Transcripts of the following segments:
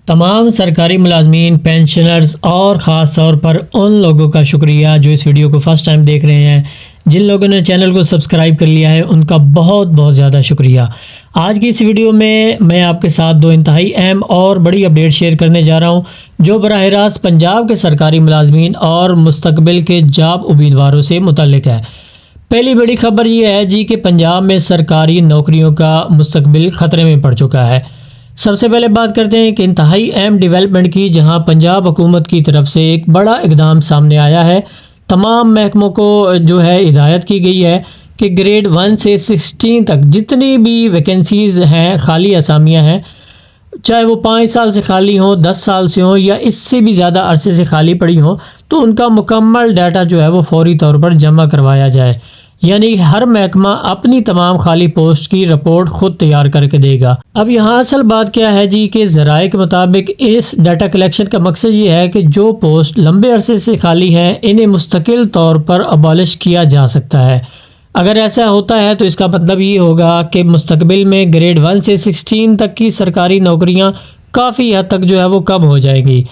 تمام سرکاری ملازمین، پینشنرز اور خاص طور پر ان لوگوں کا شکریہ جو اس ویڈیو کو فرسٹ ٹائم دیکھ رہے ہیں۔ جن لوگوں نے چینل کو سبسکرائب کر لیا ہے ان کا بہت بہت زیادہ شکریہ۔ آج کی اس ویڈیو میں آپ کے ساتھ دو انتہائی اہم اور بڑی اپڈیٹ شیئر کرنے جا رہا ہوں جو براہ راست پنجاب کے سرکاری ملازمین اور مستقبل کے جاب امیدواروں سے متعلق ہے۔ پہلی بڑی خبر یہ ہے کہ پنجاب میں سرکاری نوکریوں کا مستقبل خطرے میں پڑ چکا ہے۔ سب سے پہلے بات کرتے ہیں کہ انتہائی اہم ڈیولپمنٹ کی، جہاں پنجاب حکومت کی طرف سے ایک بڑا اقدام سامنے آیا ہے۔ تمام محکموں کو ہدایت کی گئی ہے کہ گریڈ 1 سے 16 تک جتنی بھی ویکنسیز ہیں، خالی اسامیاں ہیں، چاہے وہ 5 سال سے خالی ہوں، 10 سال سے ہوں یا اس سے بھی زیادہ عرصے سے خالی پڑی ہوں، تو ان کا مکمل ڈیٹا وہ فوری طور پر جمع کروایا جائے۔ یعنی ہر محکمہ اپنی تمام خالی پوسٹ کی رپورٹ خود تیار کر کے دے گا۔ اب یہاں اصل بات کیا ہے کہ ذرائع کے مطابق اس ڈیٹا کلیکشن کا مقصد یہ ہے کہ جو پوسٹ لمبے عرصے سے خالی ہیں انہیں مستقل طور پر ابالش کیا جا سکتا ہے۔ اگر ایسا ہوتا ہے تو اس کا مطلب یہ ہوگا کہ مستقبل میں گریڈ 1 سے 16 تک کی سرکاری نوکریاں کافی حد تک وہ کم ہو جائیں گی،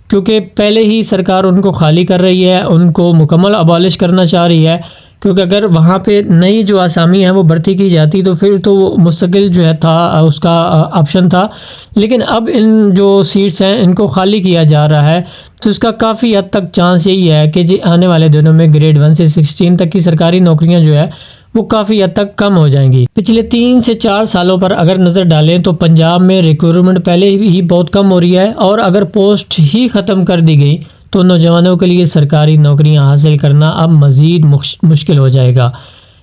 کیونکہ پہلے ہی سرکار ان کو خالی کر رہی ہے، ان کو مکمل ابالش کرنا چاہ رہی ہے، کیونکہ اگر وہاں پہ نئی جو آسامی ہیں وہ بھرتی کی جاتی تو پھر تو وہ مستقل تھا، اس کا آپشن تھا، لیکن اب ان جو سیٹس ہیں ان کو خالی کیا جا رہا ہے، تو اس کا کافی حد تک چانس یہی ہے کہ آنے والے دنوں میں گریڈ 1 سے 16 تک کی سرکاری نوکریاں وہ کافی حد تک کم ہو جائیں گی۔ پچھلے 3 سے 4 سالوں پر اگر نظر ڈالیں تو پنجاب میں ریکروٹمنٹ پہلے ہی بہت کم ہو رہی ہے، اور اگر پوسٹ ہی ختم کر دی گئی تو نوجوانوں کے لیے سرکاری نوکریاں حاصل کرنا اب مزید مشکل ہو جائے گا۔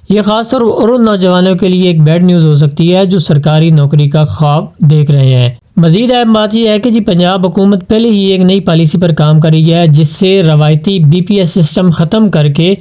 یہ خاص طور پر ان نوجوانوں کے لیے ایک بیڈ نیوز ہو سکتی ہے جو سرکاری نوکری کا خواب دیکھ رہے ہیں۔ مزید اہم بات یہ ہے کہ پنجاب حکومت پہلے ہی ایک نئی پالیسی پر کام کر رہی ہے، جس سے روایتی بی پی ایس سسٹم ختم کر کے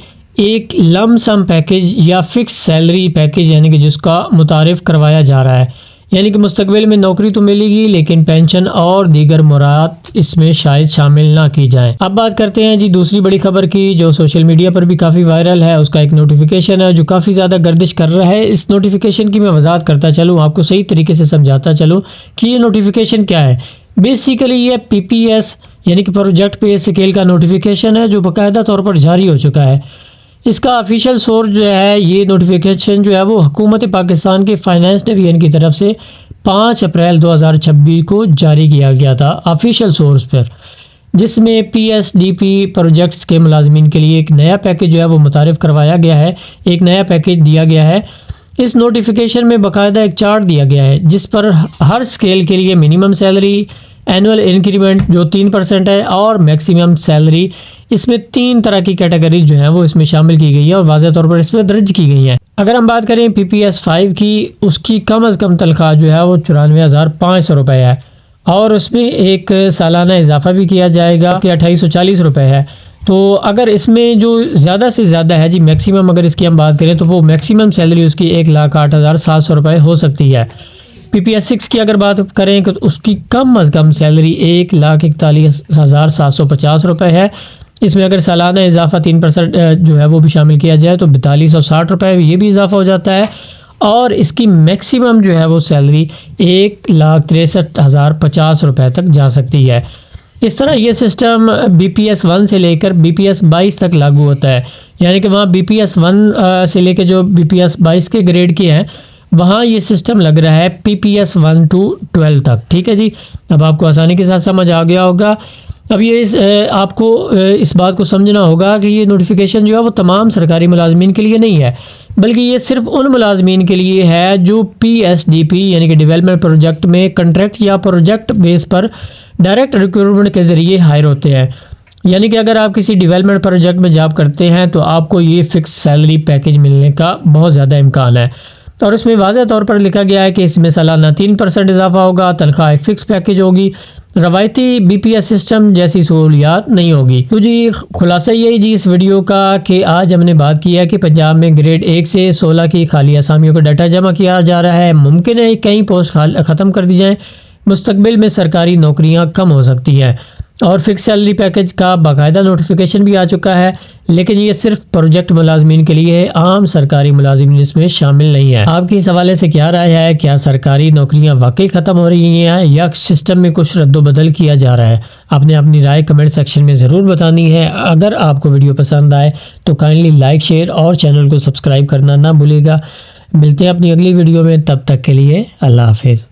ایک لم سم پیکج یا فکس سیلری پیکج کہ جس کا متعارف کروایا جا رہا ہے۔ یعنی کہ مستقبل میں نوکری تو ملے گی لیکن پینشن اور دیگر مراعات اس میں شاید شامل نہ کی جائیں۔ اب بات کرتے ہیں دوسری بڑی خبر کی جو سوشل میڈیا پر بھی کافی وائرل ہے۔ اس کا ایک نوٹیفیکیشن ہے جو کافی زیادہ گردش کر رہا ہے۔ اس نوٹیفیکیشن کی میں وضاحت کرتا چلوں، آپ کو صحیح طریقے سے سمجھاتا چلوں کہ یہ نوٹیفیکیشن کیا ہے۔ بیسیکلی یہ پی پی ایس یعنی کہ پروجیکٹ پے اسکیل کا نوٹیفیکیشن ہے جو باقاعدہ طور پر جاری ہو چکا ہے۔ اس کا آفیشیل سورس یہ نوٹیفیکیشن وہ حکومت پاکستان کے فائنانس ڈویژن کی طرف سے 5 اپریل 2026 کو جاری کیا گیا تھا آفیشیل سورس پر، جس میں P S D P projects کے ملازمین کے لیے ایک نیا پیکج وہ متعارف کروایا گیا ہے، ایک نیا پیکج دیا گیا ہے۔ اس نوٹیفیکیشن میں باقاعدہ ایک چارٹ دیا گیا ہے جس پر ہر اسکیل کے لیے منیمم سیلری، اینول انکریمنٹ جو 3% ہے، اور میکسیمم سیلری، اس میں 3 طرح کی کیٹیگریز وہ اس میں شامل کی گئی ہے اور واضح طور پر اس میں درج کی گئی ہیں۔ اگر ہم بات کریں پی پی ایس 5 کی، اس کی کم از کم تنخواہ وہ 94,500 روپے ہے، اور اس میں ایک سالانہ اضافہ بھی کیا جائے گا کہ 2840 روپے ہے۔ تو اگر اس میں جو زیادہ سے زیادہ ہے میکسیمم اگر اس کی ہم بات کریں تو وہ میکسیمم سیلری اس کی 1,08,700 روپے ہو سکتی ہے۔ پی پی ایس 6 کی اگر بات کریں تو اس کی کم از کم سیلری 1,41,750 روپے ہے۔ اس میں اگر سالانہ اضافہ 3% وہ بھی شامل کیا جائے تو 4260 روپے یہ بھی اضافہ ہو جاتا ہے، اور اس کی میکسیمم وہ سیلری 1,63,050 روپے تک جا سکتی ہے۔ اس طرح یہ سسٹم بی پی ایس 1 سے لے کر بی پی ایس 22 تک لاگو ہوتا ہے، یعنی کہ وہاں بی پی ایس 1 سے لے کے جو بی پی ایس 22 کے گریڈ کے ہیں وہاں یہ سسٹم لگ رہا ہے پی پی ایس 1 to 12 تک۔ ٹھیک ہے اب آپ کو آسانی کے ساتھ سمجھ آ گیا ہوگا۔ اب آپ کو اس بات کو سمجھنا ہوگا کہ یہ نوٹیفیکیشن وہ تمام سرکاری ملازمین کے لیے نہیں ہے، بلکہ یہ صرف ان ملازمین کے لیے ہے جو پی ایس ڈی پی یعنی کہ ڈیولپمنٹ پروجیکٹ میں کنٹریکٹ یا پروجیکٹ بیس پر ڈائریکٹ ریکروٹمنٹ کے ذریعے ہائر ہوتے ہیں۔ یعنی کہ اگر آپ کسی ڈیولپمنٹ پروجیکٹ میں جاب کرتے ہیں تو آپ کو یہ فکس سیلری پیکج ملنے کا بہت زیادہ امکان ہے، اور اس میں واضح طور پر لکھا گیا ہے کہ اس میں سالانہ 3% اضافہ ہوگا، تنخواہ ایک فکس پیکج ہوگی، روایتی بی پی ایس سسٹم جیسی سہولیات نہیں ہوگی۔ تو خلاصہ یہی اس ویڈیو کا کہ آج ہم نے بات کی ہے کہ پنجاب میں گریڈ 1 سے 16 کی خالی اسامیوں کا ڈیٹا جمع کیا جا رہا ہے۔ ممکن ہے کئی پوسٹ ختم کر دی جائیں، مستقبل میں سرکاری نوکریاں کم ہو سکتی ہیں، اور فکس سیلری پیکج کا باقاعدہ نوٹیفیکیشن بھی آ چکا ہے۔ لیکن یہ صرف پروجیکٹ ملازمین کے لیے ہے، عام سرکاری ملازمین اس میں شامل نہیں ہے۔ آپ کی اس حوالے سے کیا رائے ہے؟ کیا سرکاری نوکریاں واقعی ختم ہو رہی ہیں یا سسٹم میں کچھ رد و بدل کیا جا رہا ہے؟ آپ نے اپنی رائے کمنٹ سیکشن میں ضرور بتانی ہے۔ اگر آپ کو ویڈیو پسند آئے تو کائنڈلی لائک، شیئر اور چینل کو سبسکرائب کرنا نہ بھولے گا۔ ملتے ہیں اپنی اگلی ویڈیو میں، تب تک کے لیے اللہ حافظ۔